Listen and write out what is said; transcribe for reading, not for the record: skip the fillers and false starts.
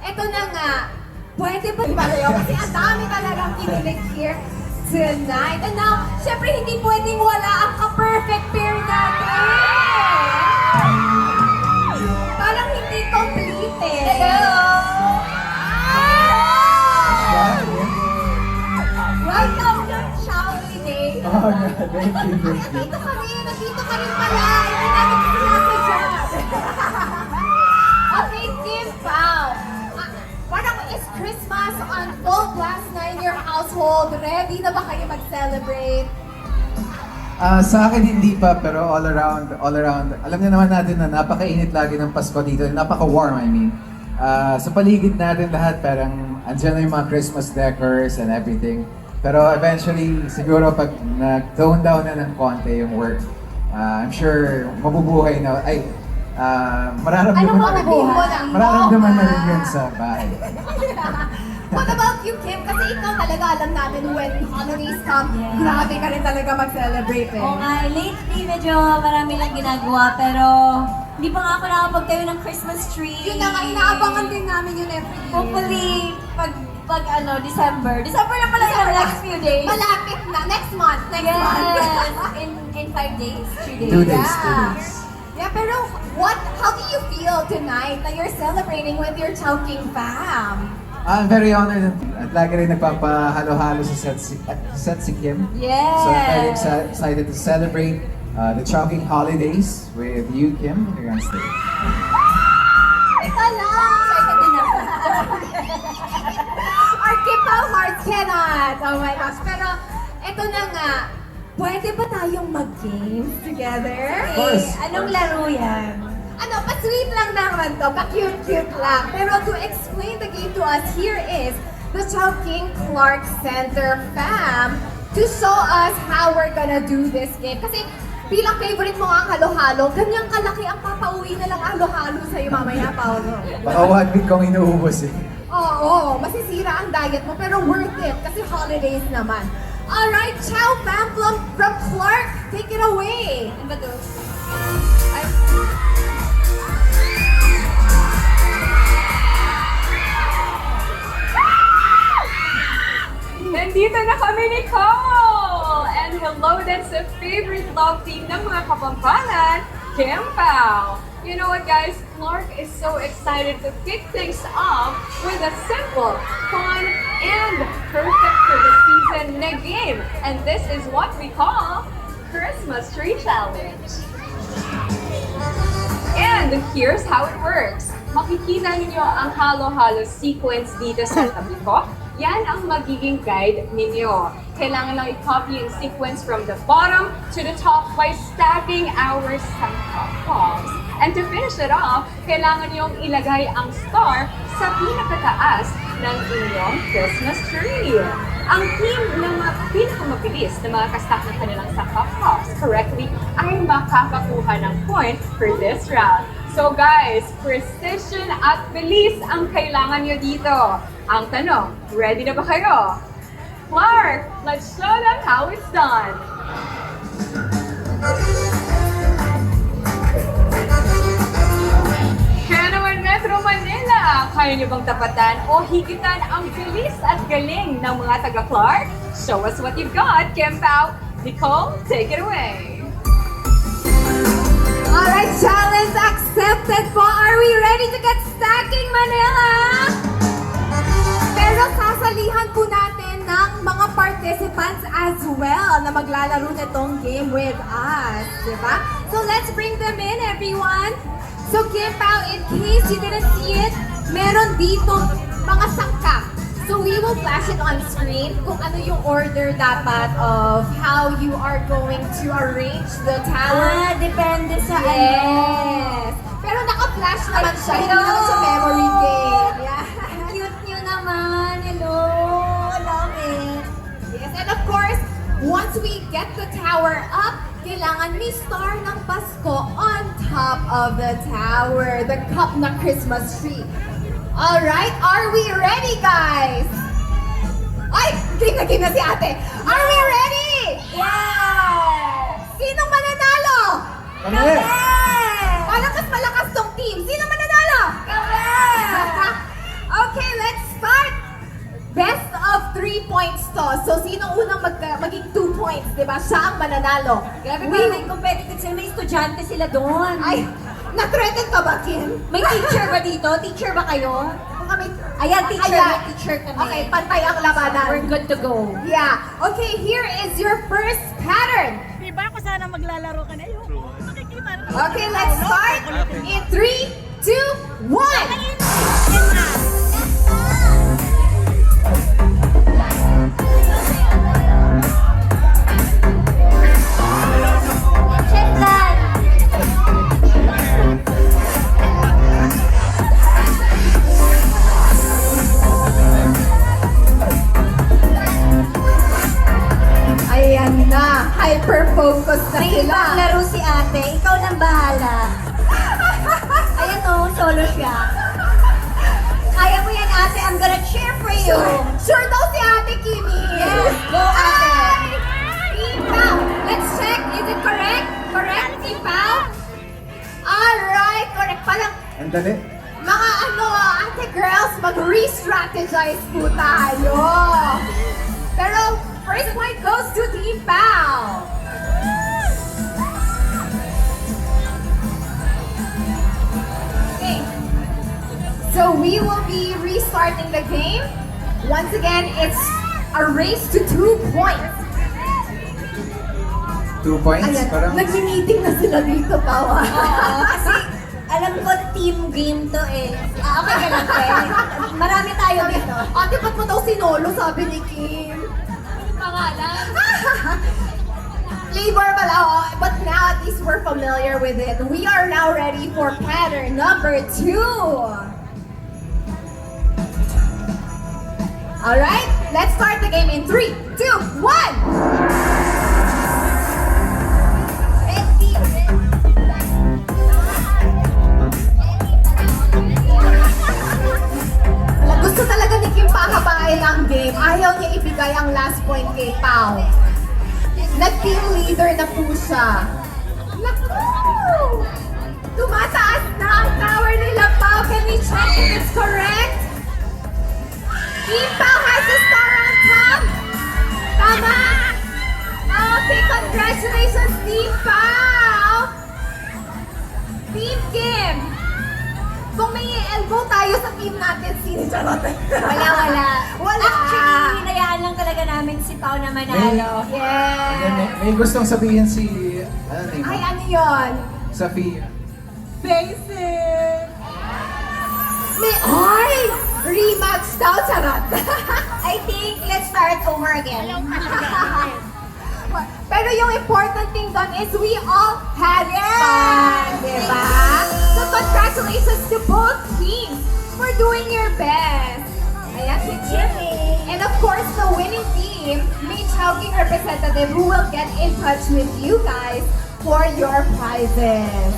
Eto na nga, pwede ba tayo? Kasi ang dami talagang kinilig here tonight. And now, syempre hindi pwedeng wala ang ka-perfect pair natin. Parang hindi complete eh. Hello! Welcome to Shaoli Day. Oh, yeah, thank you. Nandito ka rin pala. Hindi namin sinasadya. Okay, Kim Pao. Parang is Christmas on full blast na in your household. Ready na ba kayo mag-celebrate? Sa akin hindi pa, pero all around. Alam niyo naman natin na napakainit lagi ng Pasko dito. Napaka-warm, I mean. Sa paligid natin lahat, parang andyan na yung mga Christmas decors and everything. Pero eventually, siguro pag nag-tone down na ng konti yung work, I'm sure mabubuhay na, mararamdaman na rin yun sa bahay. What about you, Kim? Kasi ikaw talaga alam natin when holidays come, grabe ka rin talaga mag-celebrate eh. Oo nga, lately medyo marami lang ginagawa, pero hindi pa nga ako nakapagtayo ng Christmas tree. Yun na nga, inaabangan din namin yun every year. Hopefully, pag December. December na pala yung next few days. Malapit na, next month. Yes, in 5 days, 3 days. 2 days, 2 Yeah. days. Yeah, pero how do you feel tonight that you're celebrating with your Chowking fam? I'm very honored at lagi rin nagpapahalo-halo sa set si Kim. Yes. So I'm very excited to celebrate the Chowking holidays with you, Kim, here on stage. Ito lang! Excited din ako. Our Kipao hearts cannot. Oh my gosh. Pero ito na nga, pwede ba tayong mag-games together? Of course. Anong laro yan? Ano, pa-sweet lang naman to, pa-cute-cute lang. Pero to explain the game to us, here is the Chowking Clark Center fam to show us how we're gonna do this game. Kasi bilang favorite mo nga ang halo-halo, ganyang kalaki ang papauwi na lang halo-halo sa'yo mamaya, Paolo. Baka 1 week kong inuubos eh. Oo, masisira ang diet mo, pero worth it kasi holidays naman. Alright, Chow fam from Clark, take it away. Ano ba to? Ay. Nandito na kami ni Cole! And hello din sa favorite love team ng mga Kapampangan, Kim Pao! You know what guys, Clark is so excited to kick things off with a simple, fun, and perfect for the season na game. And this is what we call Christmas Tree Challenge. And here's how it works. Makikita ninyo ang halo-halo sequence dito sa tabi ko. Yan ang magiging guide ninyo. Kailangan lang i-copy yung sequence from the bottom to the top by stacking our Santa And to finish it off, kailangan niyong ilagay ang star sa pinakataas ng inyong Christmas tree. Ang team na pinakamabilis na mga kastak ng kanilang Santa Claus correctly ay makakakuha ng point for this round. So guys, precision at bilis ang kailangan nyo dito. Ang tanong, ready na ba kayo? Clark, let's show them how it's done. Kaya naman Metro Manila, kaya niyo bang tapatan o higitan ang bilis at galing ng mga taga-Clark? Show us what you've got, Kim Pao. Nicole, take it away. Alright, challenge accepted po. Are we ready to get stacking, Manila? Pero sasalihan po natin ng mga participants as well na maglalaro nitong game with us, di ba? So let's bring them in, everyone. So Kim Pao, in case you didn't see it, meron dito mga sangkap. So we will flash it on screen kung ano yung order dapat of how you are going to arrange the tower. Depende sa Yes! Pero naka-flash naman siya, hindi naman siya memory game. Yeah. Cute nyo naman. Hello. Love it. Yes, and of course, once we get the tower up, kailangan may star ng Pasko on top of the tower, the cup na Christmas tree. Alright, are we ready, guys? Ay, game na si ate. Are we ready? Yes! Sinong mananalo? Kami! Parang mas malakas tong team. Sino mananalo? Kami! gusto. So, sino unang maging 2 points, di ba? Siya ang mananalo. Grabe ba, may competitive sila, may estudyante sila doon. Ay, na-threaten ka ba, Kim? May teacher ba dito? Teacher ba kayo? Kami, Ayan, teacher. Ayan. May teacher kami. Okay, pantay ang labanan. We're good to go. Yeah. Okay, here is your first pattern. Diba ako sana maglalaro ka na yun? Okay, let's start in 3, 2, 1. Check lang. Ayan na, hyper-focus na May sila. ibang laro si ate. Ikaw nang bahala. Ayan o, solo siya. Kaya mo yan ate, I'm gonna cheer for you. Sure daw si Ate Kimi. Yes, go, ate. Ipaw, let's check. Is it correct? Correct, Ipaw? Alright, correct. Parang Ang dali. mga ate girls, mag-re-strategize po tayo. Pero first point goes to Team Pao. Okay. So we will be restarting the game. Once again, it's a race to 2 points. 2 points. Ayan, Parang nag-meeting na sila dito, Pao. Oo, kasi alam ko team game to eh. Okay ka lang, Pe. Marami tayo dito. Ate, ba't mo daw sinolo, sabi ni Kim? Pangalan? Labor pala, oh. But now at least we're familiar with it. We are now ready for pattern number 2. Alright, let's start the game in 3, 2, 1! Gusto talaga ni Kim pahabain ang game. Ayaw niya ibigay ang last point kay Pao. Nag-team leader na po siya. Naku! Tumataas na ang tower nila, Pao. Can we check if it's correct? Team Pao has a star on top. Tama! Okay, congratulations, Team Pao! Team Kim! Kung may elbow tayo sa team natin, sino charot? Wala. Wala. Actually, hinayaan lang talaga namin si Pao na manalo. Yes. may gustong sabihin si... Ano name mo? Ay, ano yun? Sophia. Basic! May, ay! Rematch daw, charot! I think let's start over again. Pero yung important thing doon is we all had fun, diba? So congratulations to both teams for doing your best. Ayan, si Jimmy. And of course, the winning team, may Chowking representative who will get in touch with you guys for your prizes.